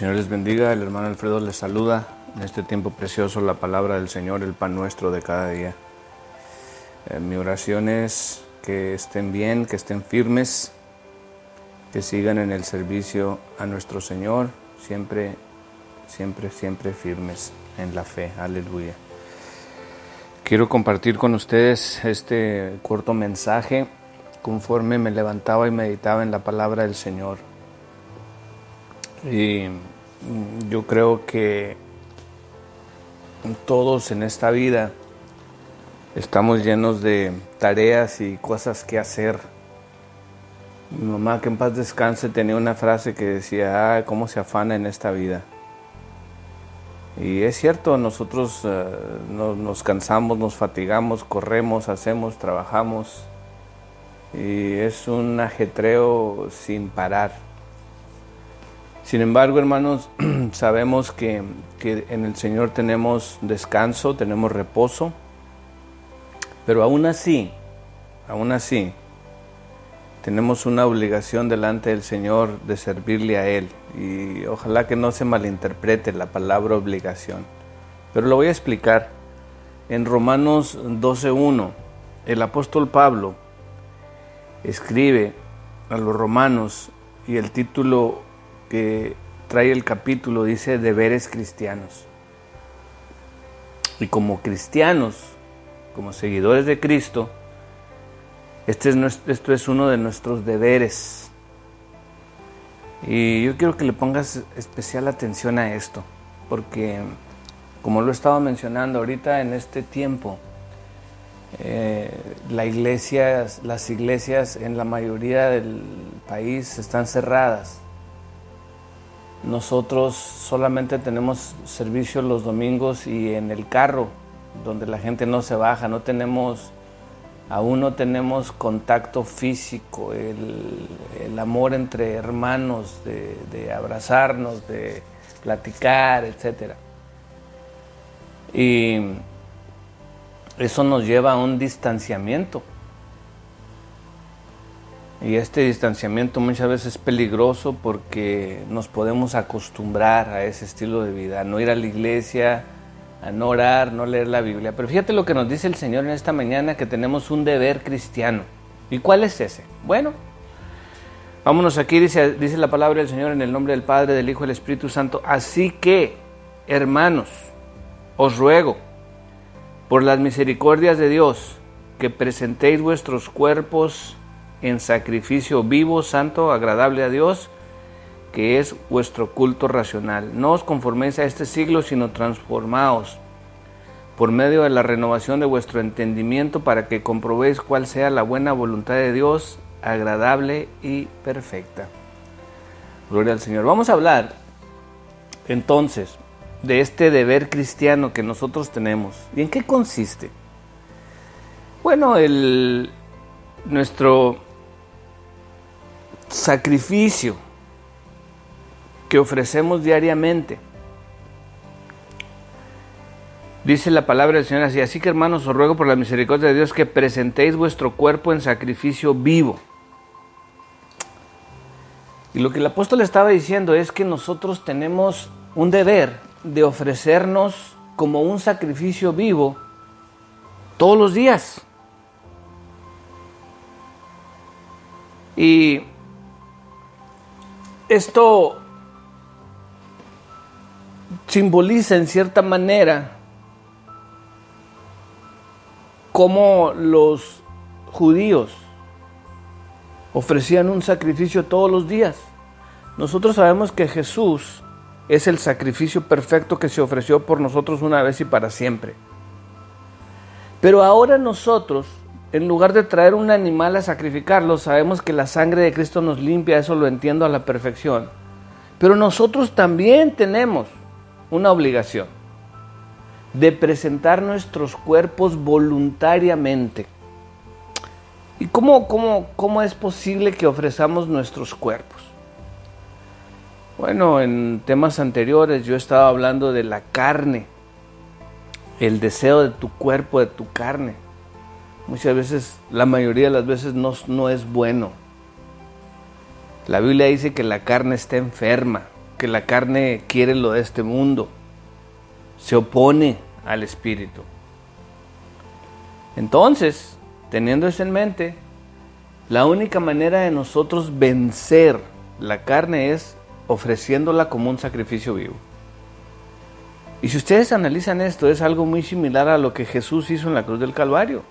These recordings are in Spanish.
Señor les bendiga, el hermano Alfredo les saluda en este tiempo precioso, la palabra del Señor, el pan nuestro de cada día. Mi oración es que estén bien, que estén firmes, que sigan en el servicio a nuestro Señor, siempre firmes en la fe. Aleluya. Quiero compartir con ustedes este corto mensaje conforme me levantaba y meditaba en la palabra del Señor. Y yo creo que todos en esta vida estamos llenos de tareas y cosas que hacer. Mi mamá, que en paz descanse, tenía una frase que decía: cómo se afana en esta vida. Y es cierto, nosotros nos cansamos, nos fatigamos, corremos, hacemos, trabajamos, y es un ajetreo sin parar. Sin embargo, hermanos, sabemos que en el Señor tenemos descanso, tenemos reposo, pero aún así, tenemos una obligación delante del Señor de servirle a Él. Y ojalá que no se malinterprete la palabra obligación, pero lo voy a explicar. En Romanos 12:1, el apóstol Pablo escribe a los romanos, y el título que trae el capítulo dice: deberes cristianos. Y como cristianos, como seguidores de Cristo, esto es uno de nuestros deberes. Y yo quiero que le pongas especial atención a esto, porque como lo estaba mencionando ahorita, en este tiempo, las iglesias en la mayoría del país están cerradas. Nosotros solamente tenemos servicio los domingos y en el carro, donde la gente no se baja. Aún no tenemos contacto físico, el amor entre hermanos, de abrazarnos, de platicar, etc. Y eso nos lleva a un distanciamiento. Y este distanciamiento muchas veces es peligroso porque nos podemos acostumbrar a ese estilo de vida, a no ir a la iglesia, a no orar, no leer la Biblia. Pero fíjate lo que nos dice el Señor en esta mañana, que tenemos un deber cristiano. ¿Y cuál es ese? Bueno, vámonos aquí, dice la palabra del Señor, en el nombre del Padre, del Hijo y del Espíritu Santo. Así que, hermanos, os ruego, por las misericordias de Dios, que presentéis vuestros cuerpos en sacrificio vivo, santo, agradable a Dios, que es vuestro culto racional. No os conforméis a este siglo, sino transformaos por medio de la renovación de vuestro entendimiento, para que comprobéis cuál sea la buena voluntad de Dios, agradable y perfecta. Gloria al Señor. Vamos a hablar entonces de este deber cristiano que nosotros tenemos. ¿Y en qué consiste? Bueno, nuestro sacrificio que ofrecemos diariamente. Dice la palabra del Señor así: así que, hermanos, os ruego por la misericordia de Dios que presentéis vuestro cuerpo en sacrificio vivo. Y lo que el apóstol estaba diciendo es que nosotros tenemos un deber de ofrecernos como un sacrificio vivo todos los días. Y esto simboliza en cierta manera cómo los judíos ofrecían un sacrificio todos los días. Nosotros sabemos que Jesús es el sacrificio perfecto que se ofreció por nosotros una vez y para siempre. Pero ahora nosotros, en lugar de traer un animal a sacrificarlo, sabemos que la sangre de Cristo nos limpia, eso lo entiendo a la perfección. Pero nosotros también tenemos una obligación de presentar nuestros cuerpos voluntariamente. ¿Y cómo es posible que ofrezcamos nuestros cuerpos? Bueno, en temas anteriores yo estaba hablando de la carne, el deseo de tu cuerpo, de tu carne. Muchas veces, la mayoría de las veces no es bueno. La Biblia dice que la carne está enferma, porque la carne quiere lo de este mundo, se opone al Espíritu. Entonces, teniendo eso en mente, la única manera de nosotros vencer la carne es ofreciéndola como un sacrificio vivo. Y si ustedes analizan esto, es algo muy similar a lo que Jesús hizo en la cruz del Calvario.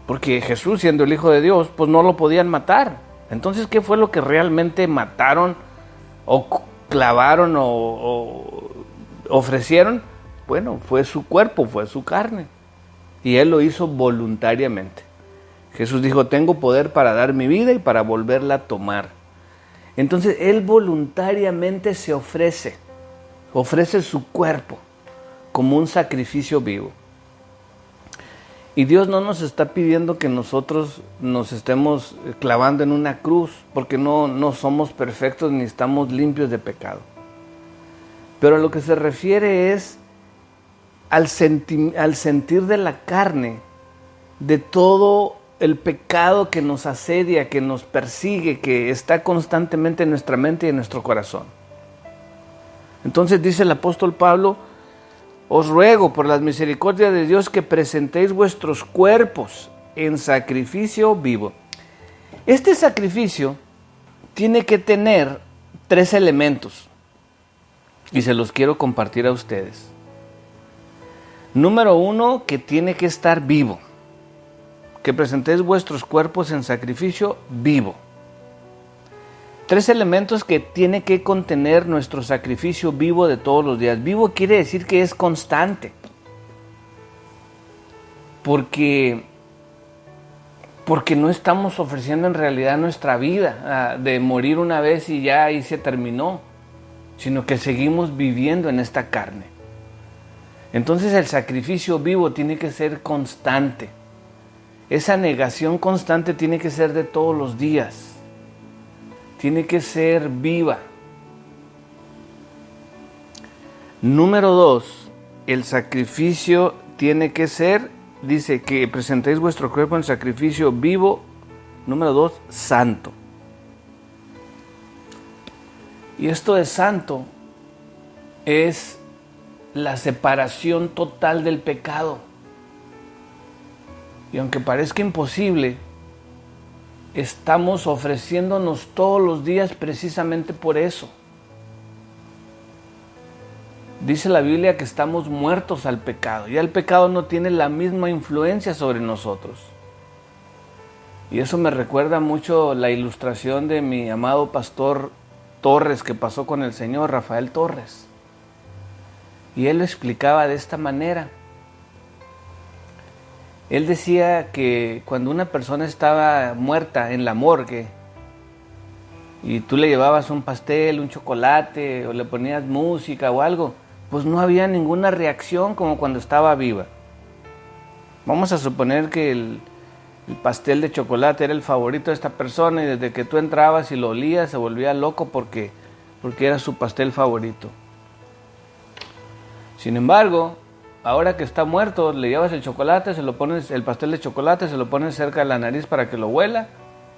Porque Jesús, siendo el Hijo de Dios, pues no lo podían matar. Entonces, ¿qué fue lo que realmente mataron o clavaron o ofrecieron? Bueno, fue su cuerpo, fue su carne. Y Él lo hizo voluntariamente. Jesús dijo, tengo poder para dar mi vida y para volverla a tomar. Entonces, Él voluntariamente se ofrece su cuerpo como un sacrificio vivo. Y Dios no nos está pidiendo que nosotros nos estemos clavando en una cruz, porque no somos perfectos ni estamos limpios de pecado. Pero a lo que se refiere es al sentir de la carne, de todo el pecado que nos asedia, que nos persigue, que está constantemente en nuestra mente y en nuestro corazón. Entonces dice el apóstol Pablo, os ruego por las misericordias de Dios que presentéis vuestros cuerpos en sacrificio vivo. Este sacrificio tiene que tener 3 elementos y se los quiero compartir a ustedes. Número 1, que tiene que estar vivo. Que presentéis vuestros cuerpos en sacrificio vivo. 3 elementos que tiene que contener nuestro sacrificio vivo de todos los días. Vivo quiere decir que es constante. Porque no estamos ofreciendo en realidad nuestra vida de morir una vez y ya ahí se terminó, sino que seguimos viviendo en esta carne. Entonces el sacrificio vivo tiene que ser constante. Esa negación constante tiene que ser de todos los días. Tiene que ser viva. Número 2, el sacrificio tiene que ser, dice que presentéis vuestro cuerpo en sacrificio vivo. Número 2, santo. Y esto de santo es la separación total del pecado. Y aunque parezca imposible, estamos ofreciéndonos todos los días precisamente por eso. Dice la Biblia que estamos muertos al pecado. Ya el pecado no tiene la misma influencia sobre nosotros. Y eso me recuerda mucho la ilustración de mi amado pastor Torres, que pasó con el Señor, Rafael Torres. Y él lo explicaba de esta manera. Él decía que cuando una persona estaba muerta en la morgue y tú le llevabas un pastel, un chocolate o le ponías música o algo, pues no había ninguna reacción como cuando estaba viva. Vamos a suponer que el pastel de chocolate era el favorito de esta persona y desde que tú entrabas y lo olías se volvía loco porque era su pastel favorito. Sin embargo, ahora que está muerto, le llevas el chocolate, el pastel de chocolate, se lo pones cerca de la nariz para que lo huela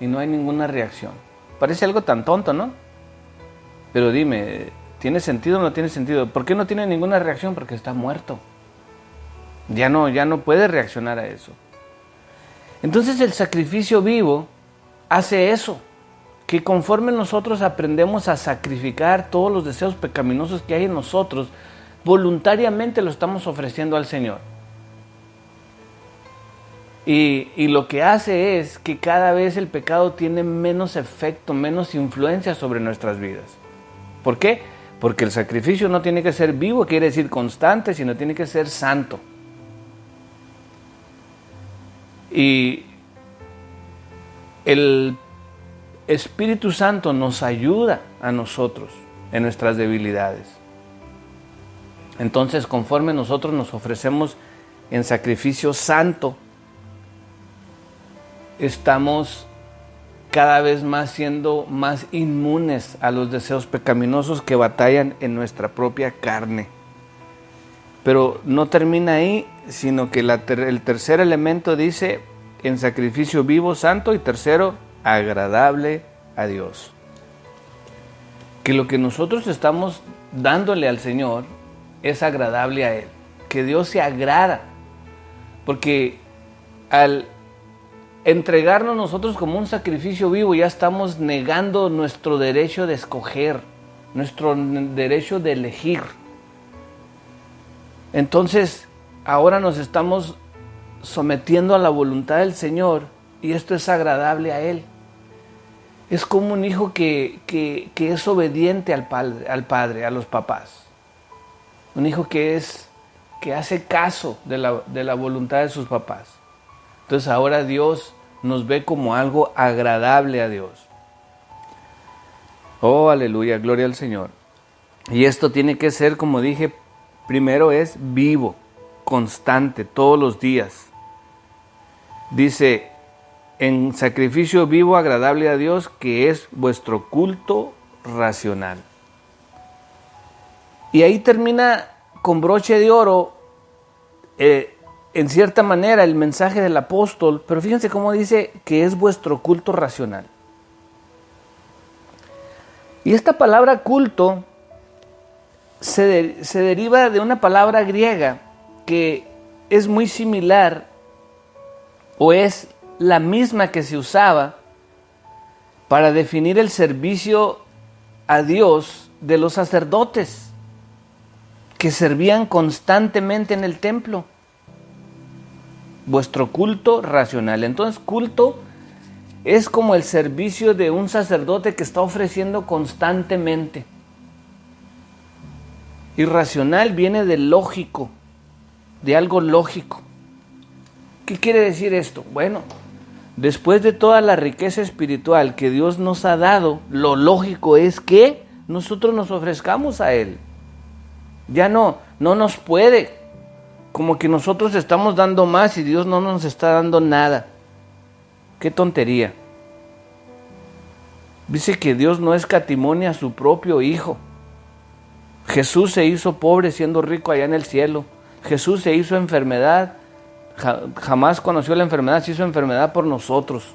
y no hay ninguna reacción. Parece algo tan tonto, ¿no? Pero dime, ¿tiene sentido o no tiene sentido? ¿Por qué no tiene ninguna reacción? Porque está muerto. Ya no puede reaccionar a eso. Entonces el sacrificio vivo hace eso, que conforme nosotros aprendemos a sacrificar todos los deseos pecaminosos que hay en nosotros, voluntariamente lo estamos ofreciendo al Señor. Y lo que hace es que cada vez el pecado tiene menos efecto, menos influencia sobre nuestras vidas. ¿Por qué? Porque el sacrificio no tiene que ser vivo, quiere decir constante, sino tiene que ser santo. Y el Espíritu Santo nos ayuda a nosotros en nuestras debilidades. Entonces, conforme nosotros nos ofrecemos en sacrificio santo, estamos cada vez más siendo más inmunes a los deseos pecaminosos que batallan en nuestra propia carne. Pero no termina ahí, sino que el tercer elemento dice en sacrificio vivo, santo, y tercero, agradable a Dios. que lo que nosotros estamos dándole al Señor es agradable a Él, que Dios se agrada, porque al entregarnos nosotros como un sacrificio vivo ya estamos negando nuestro derecho de escoger, nuestro derecho de elegir. Entonces ahora nos estamos sometiendo a la voluntad del Señor y esto es agradable a Él. Es como un hijo que es obediente al padre, a los papás. Un hijo que hace caso de la voluntad de sus papás. Entonces ahora Dios nos ve como algo agradable a Dios. Oh, aleluya, gloria al Señor. Y esto tiene que ser, como dije, primero es vivo, constante, todos los días. Dice, en sacrificio vivo, agradable a Dios, que es vuestro culto racional. Y ahí termina con broche de oro, en cierta manera, el mensaje del apóstol, pero fíjense cómo dice que es vuestro culto racional. Y esta palabra culto se deriva de una palabra griega que es muy similar o es la misma que se usaba para definir el servicio a Dios de los sacerdotes que servían constantemente en el templo. Vuestro culto racional. Entonces, culto es como el servicio de un sacerdote que está ofreciendo constantemente. Y racional viene de lógico, de algo lógico. ¿Qué quiere decir esto? Bueno, después de toda la riqueza espiritual que Dios nos ha dado, lo lógico es que nosotros nos ofrezcamos a Él. Ya no nos puede, como que nosotros estamos dando más y Dios no nos está dando nada. ¡Qué tontería! Dice que Dios no escatimó a su propio Hijo. Jesús se hizo pobre siendo rico allá en el cielo. Jesús se hizo enfermedad, jamás conoció la enfermedad, se hizo enfermedad por nosotros.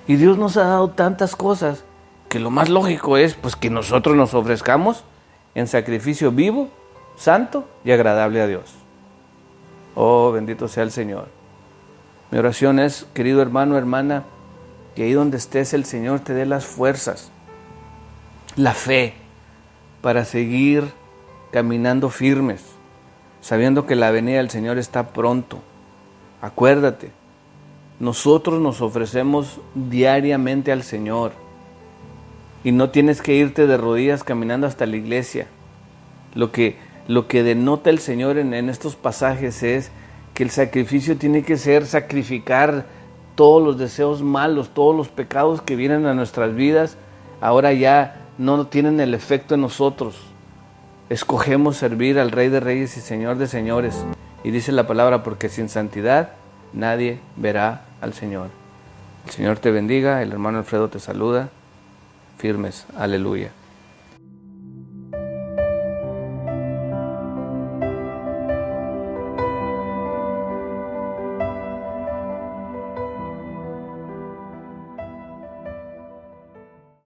Y Dios nos ha dado tantas cosas que lo más lógico es pues que nosotros nos ofrezcamos en sacrificio vivo, santo y agradable a Dios. Oh, bendito sea el Señor. Mi oración es, querido hermano, hermana, que ahí donde estés el Señor te dé las fuerzas, la fe para seguir caminando firmes, sabiendo que la venida del Señor está pronto. Acuérdate, nosotros nos ofrecemos diariamente al Señor y no tienes que irte de rodillas caminando hasta la iglesia. Lo que denota el Señor en estos pasajes es que el sacrificio tiene que ser sacrificar todos los deseos malos, todos los pecados que vienen a nuestras vidas, ahora ya no tienen el efecto en nosotros. Escogemos servir al Rey de Reyes y Señor de Señores. Y dice la palabra, porque sin santidad nadie verá al Señor. El Señor te bendiga, el hermano Alfredo te saluda. Firmes, aleluya.